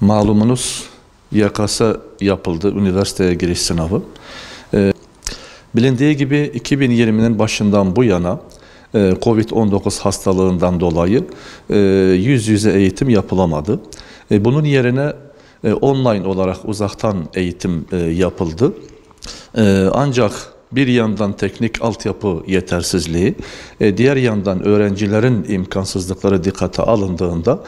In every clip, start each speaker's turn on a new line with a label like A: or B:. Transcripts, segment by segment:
A: Malumunuz YKS yapıldı, üniversiteye giriş sınavı. Bilindiği gibi 2020'nin başından bu yana Covid-19 hastalığından dolayı yüz yüze eğitim yapılamadı. Bunun yerine online olarak uzaktan eğitim yapıldı. Ancak bir yandan teknik altyapı yetersizliği, diğer yandan öğrencilerin imkansızlıkları dikkate alındığında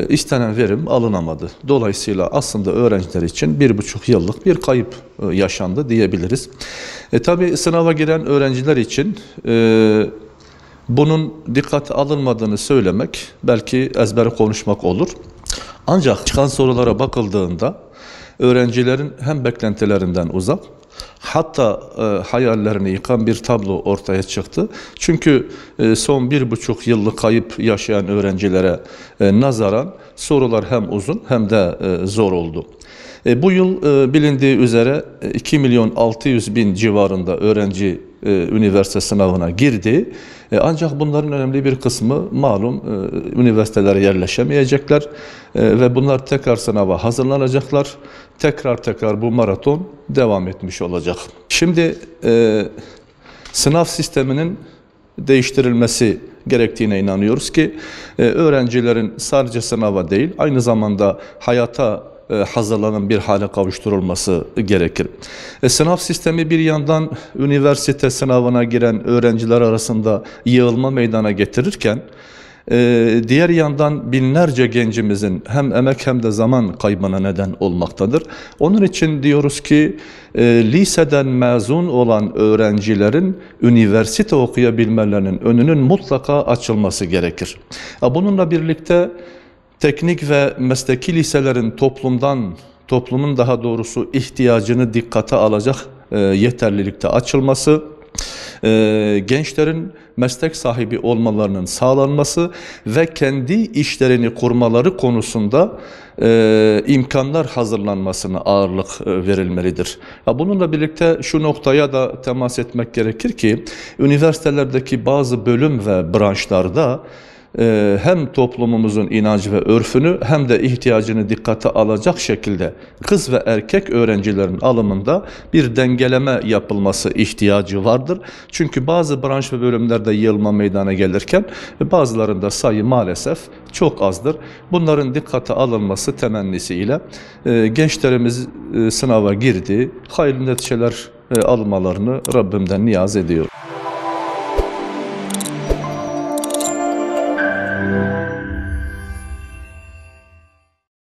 A: istenen verim alınamadı. Dolayısıyla aslında öğrenciler için 1,5 yıllık bir kayıp yaşandı diyebiliriz. Tabii sınava giren öğrenciler için bunun dikkate alınmadığını söylemek belki ezbere konuşmak olur. Ancak çıkan sorulara bakıldığında öğrencilerin hem beklentilerinden uzak, hatta hayallerini yıkan bir tablo ortaya çıktı. Çünkü son 1,5 yıllık kayıp yaşayan öğrencilere nazaran sorular hem uzun hem de zor oldu. Bu yıl bilindiği üzere 2.600.000 civarında öğrenci üniversite sınavına girdi. Ancak bunların önemli bir kısmı malum üniversitelere yerleşemeyecekler ve bunlar tekrar sınava hazırlanacaklar. Tekrar bu maraton devam etmiş olacak. Şimdi sınav sisteminin değiştirilmesi gerektiğine inanıyoruz ki öğrencilerin sadece sınava değil aynı zamanda hayata hazırlanan bir hale kavuşturulması gerekir. Sınav sistemi bir yandan üniversite sınavına giren öğrenciler arasında yığılma meydana getirirken diğer yandan binlerce gencimizin hem emek hem de zaman kaybına neden olmaktadır. Onun için diyoruz ki liseden mezun olan öğrencilerin üniversite okuyabilmelerinin önünün mutlaka açılması gerekir. Bununla birlikte teknik ve mesleki liselerin toplumun daha doğrusu ihtiyacını dikkate alacak yeterlilikte açılması, gençlerin meslek sahibi olmalarının sağlanması ve kendi işlerini kurmaları konusunda imkanlar hazırlanmasına ağırlık verilmelidir. Bununla birlikte şu noktaya da temas etmek gerekir ki üniversitelerdeki bazı bölüm ve branşlarda hem toplumumuzun inancı ve örfünü hem de ihtiyacını dikkate alacak şekilde kız ve erkek öğrencilerin alımında bir dengeleme yapılması ihtiyacı vardır. Çünkü bazı branş ve bölümlerde yığılma meydana gelirken bazılarında sayı maalesef çok azdır. Bunların dikkate alınması temennisiyle gençlerimiz sınava girdi, hayırlı neticeler almalarını Rabbimden niyaz ediyor.